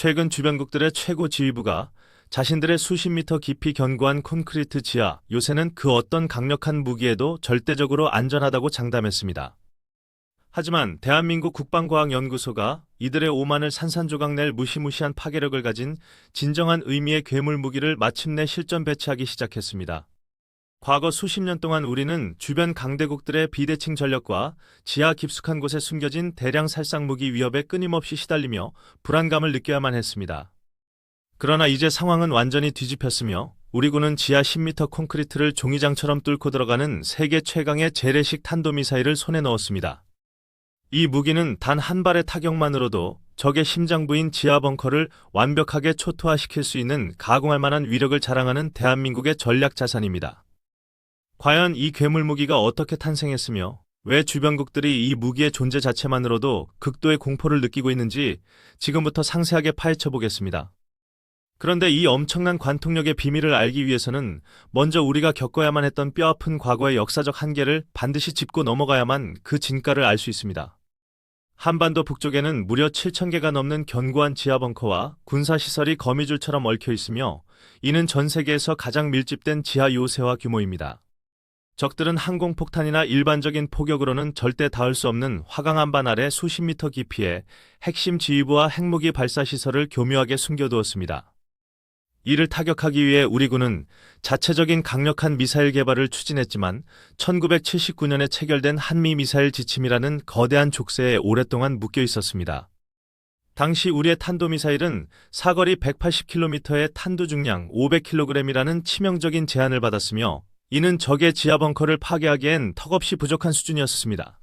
최근 주변국들의 최고 지휘부가 자신들의 수십 미터 깊이 견고한 콘크리트 지하, 요새는 그 어떤 강력한 무기에도 절대적으로 안전하다고 장담했습니다. 하지만 대한민국 국방과학연구소가 이들의 오만을 산산조각 낼 무시무시한 파괴력을 가진 진정한 의미의 괴물 무기를 마침내 실전 배치하기 시작했습니다. 과거 수십 년 동안 우리는 주변 강대국들의 비대칭 전력과 지하 깊숙한 곳에 숨겨진 대량 살상 무기 위협에 끊임없이 시달리며 불안감을 느껴야만 했습니다. 그러나 이제 상황은 완전히 뒤집혔으며 우리 군은 지하 10m 콘크리트를 종이장처럼 뚫고 들어가는 세계 최강의 재래식 탄도미사일을 손에 넣었습니다. 이 무기는 단 한 발의 타격만으로도 적의 심장부인 지하 벙커를 완벽하게 초토화시킬 수 있는 가공할 만한 위력을 자랑하는 대한민국의 전략 자산입니다. 과연 이 괴물 무기가 어떻게 탄생했으며 왜 주변국들이 이 무기의 존재 자체만으로도 극도의 공포를 느끼고 있는지 지금부터 상세하게 파헤쳐 보겠습니다. 그런데 이 엄청난 관통력의 비밀을 알기 위해서는 먼저 우리가 겪어야만 했던 뼈아픈 과거의 역사적 한계를 반드시 짚고 넘어가야만 그 진가를 알 수 있습니다. 한반도 북쪽에는 무려 7,000개가 넘는 견고한 지하 벙커와 군사시설이 거미줄처럼 얽혀 있으며 이는 전 세계에서 가장 밀집된 지하 요새화 규모입니다. 적들은 항공폭탄이나 일반적인 포격으로는 절대 닿을 수 없는 화강암반 아래 수십 미터 깊이에 핵심 지휘부와 핵무기 발사시설을 교묘하게 숨겨두었습니다. 이를 타격하기 위해 우리 군은 자체적인 강력한 미사일 개발을 추진했지만 1979년에 체결된 한미미사일 지침이라는 거대한 족쇄에 오랫동안 묶여 있었습니다. 당시 우리의 탄도미사일은 사거리 180km의 탄두 중량 500kg이라는 치명적인 제한을 받았으며 이는 적의 지하 벙커를 파괴하기엔 턱없이 부족한 수준이었습니다.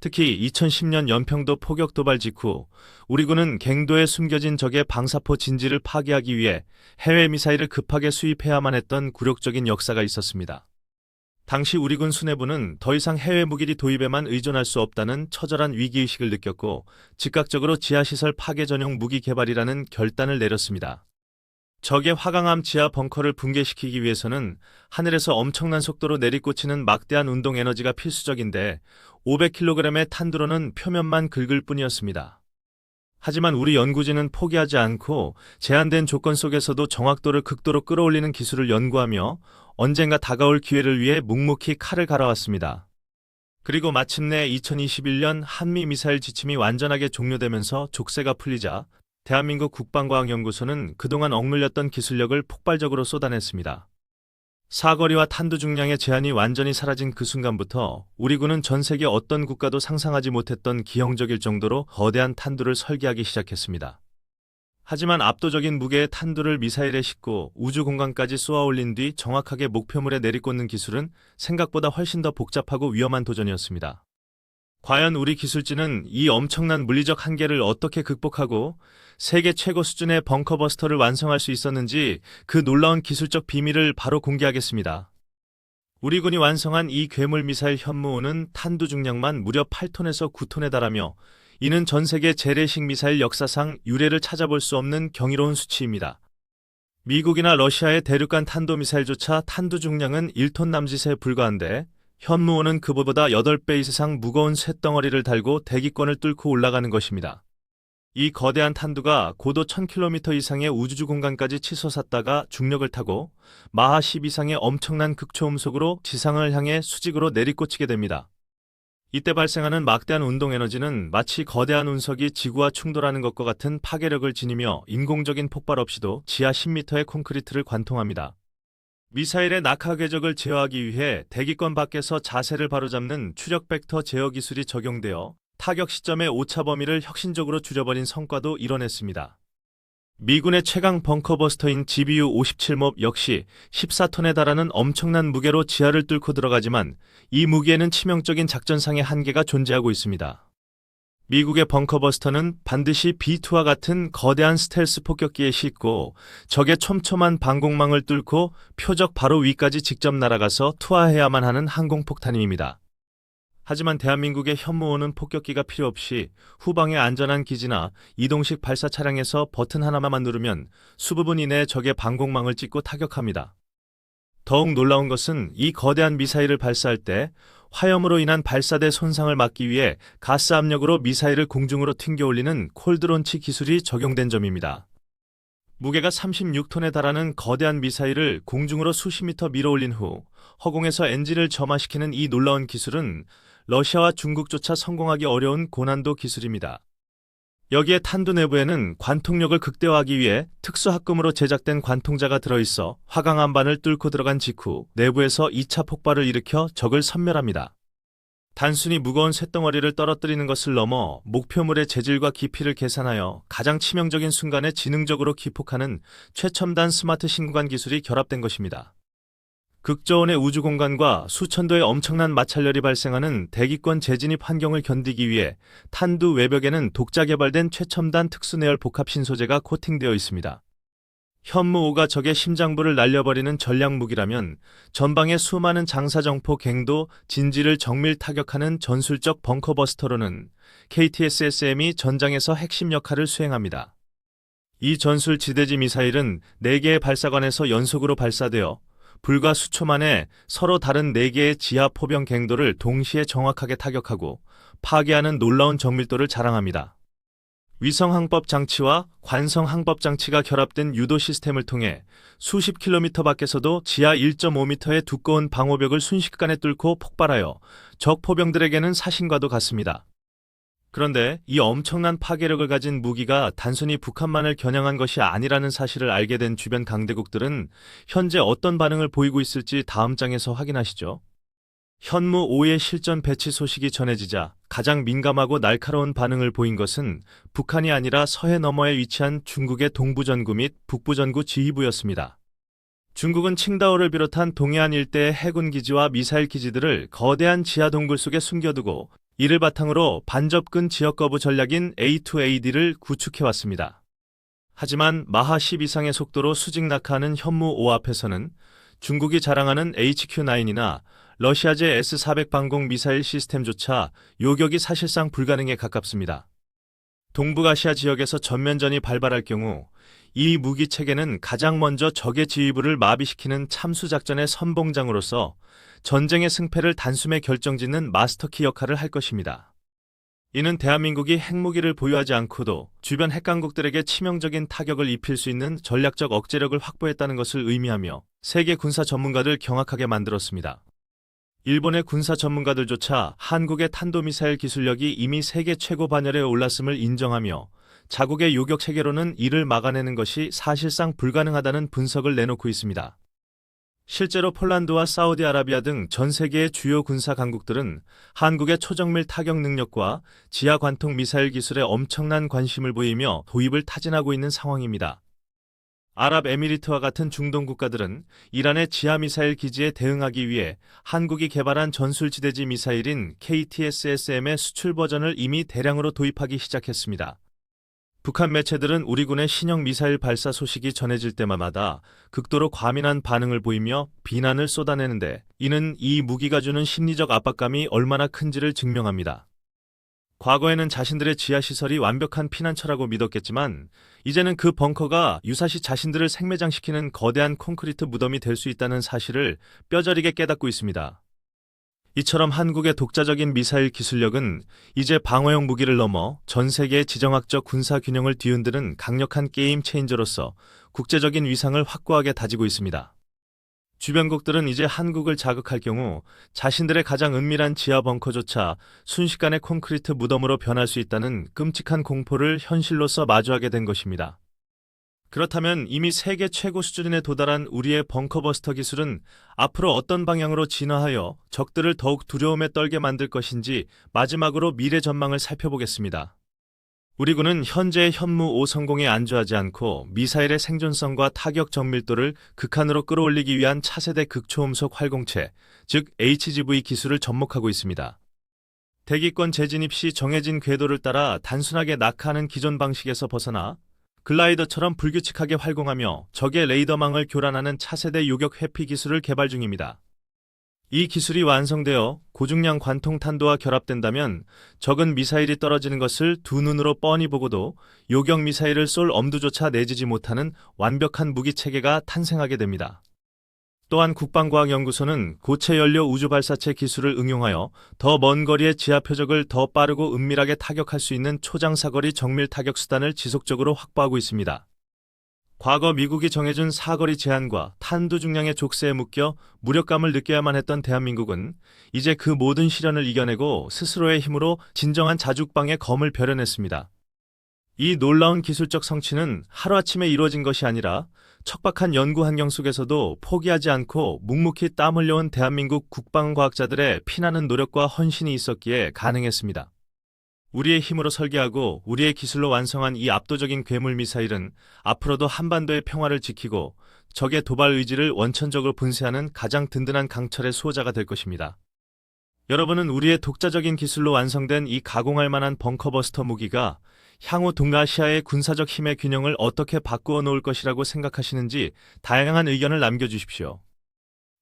특히 2010년 연평도 포격 도발 직후 우리 군은 갱도에 숨겨진 적의 방사포 진지를 파괴하기 위해 해외 미사일을 급하게 수입해야만 했던 굴욕적인 역사가 있었습니다. 당시 우리 군 수뇌부는 더 이상 해외 무기리 도입에만 의존할 수 없다는 처절한 위기의식을 느꼈고 즉각적으로 지하시설 파괴 전용 무기 개발이라는 결단을 내렸습니다. 적의 화강암 지하 벙커를 붕괴시키기 위해서는 하늘에서 엄청난 속도로 내리꽂히는 막대한 운동 에너지가 필수적인데 500kg의 탄두로는 표면만 긁을 뿐이었습니다. 하지만 우리 연구진은 포기하지 않고 제한된 조건 속에서도 정확도를 극도로 끌어올리는 기술을 연구하며 언젠가 다가올 기회를 위해 묵묵히 칼을 갈아왔습니다. 그리고 마침내 2021년 한미미사일 지침이 완전하게 종료되면서 족쇄가 풀리자 대한민국 국방과학연구소는 그동안 억눌렸던 기술력을 폭발적으로 쏟아냈습니다. 사거리와 탄두 중량의 제한이 완전히 사라진 그 순간부터 우리 군은 전 세계 어떤 국가도 상상하지 못했던 기형적일 정도로 거대한 탄두를 설계하기 시작했습니다. 하지만 압도적인 무게의 탄두를 미사일에 싣고 우주 공간까지 쏘아 올린 뒤 정확하게 목표물에 내리꽂는 기술은 생각보다 훨씬 더 복잡하고 위험한 도전이었습니다. 과연 우리 기술진은 이 엄청난 물리적 한계를 어떻게 극복하고 세계 최고 수준의 벙커버스터를 완성할 수 있었는지 그 놀라운 기술적 비밀을 바로 공개하겠습니다. 우리 군이 완성한 이 괴물 미사일 현무호는 탄두 중량만 무려 8톤에서 9톤에 달하며 이는 전 세계 재래식 미사일 역사상 유례를 찾아볼 수 없는 경이로운 수치입니다. 미국이나 러시아의 대륙간 탄도미사일조차 탄두 중량은 1톤 남짓에 불과한데 현무호는 그보다 8배 이상 무거운 쇳덩어리를 달고 대기권을 뚫고 올라가는 것입니다. 이 거대한 탄두가 고도 1000km 이상의 우주 공간까지 치솟았다가 중력을 타고 마하 10 이상의 엄청난 극초음속으로 지상을 향해 수직으로 내리꽂히게 됩니다. 이때 발생하는 막대한 운동 에너지는 마치 거대한 운석이 지구와 충돌하는 것과 같은 파괴력을 지니며 인공적인 폭발 없이도 지하 10m의 콘크리트를 관통합니다. 미사일의 낙하 궤적을 제어하기 위해 대기권 밖에서 자세를 바로잡는 추력 벡터 제어 기술이 적용되어 타격 시점의 오차 범위를 혁신적으로 줄여버린 성과도 이뤄냈습니다. 미군의 최강 벙커버스터인 GBU-57몹 역시 14톤에 달하는 엄청난 무게로 지하를 뚫고 들어가지만 이 무기에는 치명적인 작전상의 한계가 존재하고 있습니다. 미국의 벙커버스터는 반드시 B2와 같은 거대한 스텔스 폭격기에 싣고 적의 촘촘한 방공망을 뚫고 표적 바로 위까지 직접 날아가서 투하해야만 하는 항공폭탄입니다. 하지만 대한민국의 현무호는 폭격기가 필요 없이 후방의 안전한 기지나 이동식 발사 차량에서 버튼 하나만 누르면 수부분 이내에 적의 방공망을 찍고 타격합니다. 더욱 놀라운 것은 이 거대한 미사일을 발사할 때 화염으로 인한 발사대 손상을 막기 위해 가스 압력으로 미사일을 공중으로 튕겨 올리는 콜드론치 기술이 적용된 점입니다. 무게가 36톤에 달하는 거대한 미사일을 공중으로 수십 미터 밀어 올린 후 허공에서 엔진을 점화시키는 이 놀라운 기술은 러시아와 중국조차 성공하기 어려운 고난도 기술입니다. 여기에 탄두 내부에는 관통력을 극대화하기 위해 특수합금으로 제작된 관통자가 들어있어 화강 안반을 뚫고 들어간 직후 내부에서 2차 폭발을 일으켜 적을 섬멸합니다. 단순히 무거운 쇳덩어리를 떨어뜨리는 것을 넘어 목표물의 재질과 깊이를 계산하여 가장 치명적인 순간에 지능적으로 기폭하는 최첨단 스마트 신구간 기술이 결합된 것입니다. 극저온의 우주 공간과 수천도의 엄청난 마찰열이 발생하는 대기권 재진입 환경을 견디기 위해 탄두 외벽에는 독자 개발된 최첨단 특수내열 복합 신소재가 코팅되어 있습니다. 현무5가 적의 심장부를 날려버리는 전략 무기라면 전방의 수많은 장사정포 갱도 진지를 정밀 타격하는 전술적 벙커버스터로는 KTSSM이 전장에서 핵심 역할을 수행합니다. 이 전술 지대지 미사일은 4개의 발사관에서 연속으로 발사되어 불과 수초 만에 서로 다른 4개의 지하 포병 갱도를 동시에 정확하게 타격하고 파괴하는 놀라운 정밀도를 자랑합니다. 위성 항법 장치와 관성 항법 장치가 결합된 유도 시스템을 통해 수십 킬로미터 밖에서도 지하 1.5m의 두꺼운 방호벽을 순식간에 뚫고 폭발하여 적 포병들에게는 사신과도 같습니다. 그런데 이 엄청난 파괴력을 가진 무기가 단순히 북한만을 겨냥한 것이 아니라는 사실을 알게 된 주변 강대국들은 현재 어떤 반응을 보이고 있을지 다음 장에서 확인하시죠. 현무5의 실전 배치 소식이 전해지자 가장 민감하고 날카로운 반응을 보인 것은 북한이 아니라 서해 너머에 위치한 중국의 동부전구 및 북부전구 지휘부였습니다. 중국은 칭다오를 비롯한 동해안 일대의 해군 기지와 미사일 기지들을 거대한 지하 동굴 속에 숨겨두고 이를 바탕으로 반접근 지역 거부 전략인 A2AD를 구축해왔습니다. 하지만 마하 10 이상의 속도로 수직 낙하하는 현무5 앞에서는 중국이 자랑하는 HQ-9이나 러시아제 S-400 방공 미사일 시스템조차 요격이 사실상 불가능에 가깝습니다. 동북아시아 지역에서 전면전이 발발할 경우 이 무기 체계는 가장 먼저 적의 지휘부를 마비시키는 참수작전의 선봉장으로서 전쟁의 승패를 단숨에 결정짓는 마스터키 역할을 할 것입니다. 이는 대한민국이 핵무기를 보유하지 않고도 주변 핵강국들에게 치명적인 타격을 입힐 수 있는 전략적 억제력을 확보했다는 것을 의미하며 세계 군사 전문가들 경악하게 만들었습니다. 일본의 군사 전문가들조차 한국의 탄도미사일 기술력이 이미 세계 최고 반열에 올랐음을 인정하며 자국의 요격 체계로는 이를 막아내는 것이 사실상 불가능하다는 분석을 내놓고 있습니다. 실제로 폴란드와 사우디아라비아 등 전 세계의 주요 군사 강국들은 한국의 초정밀 타격 능력과 지하 관통 미사일 기술에 엄청난 관심을 보이며 도입을 타진하고 있는 상황입니다. 아랍에미리트와 같은 중동 국가들은 이란의 지하미사일 기지에 대응하기 위해 한국이 개발한 전술지대지 미사일인 KTSSM의 수출 버전을 이미 대량으로 도입하기 시작했습니다. 북한 매체들은 우리 군의 신형 미사일 발사 소식이 전해질 때마다 극도로 과민한 반응을 보이며 비난을 쏟아내는데 이는 이 무기가 주는 심리적 압박감이 얼마나 큰지를 증명합니다. 과거에는 자신들의 지하시설이 완벽한 피난처라고 믿었겠지만 이제는 그 벙커가 유사시 자신들을 생매장시키는 거대한 콘크리트 무덤이 될 수 있다는 사실을 뼈저리게 깨닫고 있습니다. 이처럼 한국의 독자적인 미사일 기술력은 이제 방어용 무기를 넘어 전 세계의 지정학적 군사 균형을 뒤흔드는 강력한 게임 체인저로서 국제적인 위상을 확고하게 다지고 있습니다. 주변국들은 이제 한국을 자극할 경우 자신들의 가장 은밀한 지하 벙커조차 순식간에 콘크리트 무덤으로 변할 수 있다는 끔찍한 공포를 현실로서 마주하게 된 것입니다. 그렇다면 이미 세계 최고 수준에 도달한 우리의 벙커버스터 기술은 앞으로 어떤 방향으로 진화하여 적들을 더욱 두려움에 떨게 만들 것인지 마지막으로 미래 전망을 살펴보겠습니다. 우리 군은 현재의 현무5 성공에 안주하지 않고 미사일의 생존성과 타격 정밀도를 극한으로 끌어올리기 위한 차세대 극초음속 활공체, 즉 HGV 기술을 접목하고 있습니다. 대기권 재진입 시 정해진 궤도를 따라 단순하게 낙하하는 기존 방식에서 벗어나 글라이더처럼 불규칙하게 활공하며 적의 레이더망을 교란하는 차세대 요격 회피 기술을 개발 중입니다. 이 기술이 완성되어 고중량 관통 탄도와 결합된다면 적은 미사일이 떨어지는 것을 두 눈으로 뻔히 보고도 요격 미사일을 쏠 엄두조차 내지지 못하는 완벽한 무기 체계가 탄생하게 됩니다. 또한 국방과학연구소는 고체 연료 우주 발사체 기술을 응용하여 더 먼 거리의 지하 표적을 더 빠르고 은밀하게 타격할 수 있는 초장사거리 정밀 타격 수단을 지속적으로 확보하고 있습니다. 과거 미국이 정해준 사거리 제한과 탄두 중량의 족쇄에 묶여 무력감을 느껴야만 했던 대한민국은 이제 그 모든 시련을 이겨내고 스스로의 힘으로 진정한 자주국방의 검을 벼려냈습니다. 이 놀라운 기술적 성취는 하루아침에 이루어진 것이 아니라 척박한 연구 환경 속에서도 포기하지 않고 묵묵히 땀 흘려온 대한민국 국방과학자들의 피나는 노력과 헌신이 있었기에 가능했습니다. 우리의 힘으로 설계하고 우리의 기술로 완성한 이 압도적인 괴물 미사일은 앞으로도 한반도의 평화를 지키고 적의 도발 의지를 원천적으로 분쇄하는 가장 든든한 강철의 수호자가 될 것입니다. 여러분은 우리의 독자적인 기술로 완성된 이 가공할 만한 벙커버스터 무기가 향후 동아시아의 군사적 힘의 균형을 어떻게 바꾸어 놓을 것이라고 생각하시는지 다양한 의견을 남겨주십시오.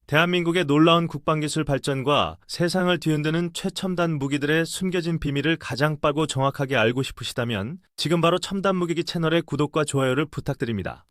대한민국의 놀라운 국방기술 발전과 세상을 뒤흔드는 최첨단 무기들의 숨겨진 비밀을 가장 빠르고 정확하게 알고 싶으시다면 지금 바로 첨단 무기기 채널의 구독과 좋아요를 부탁드립니다.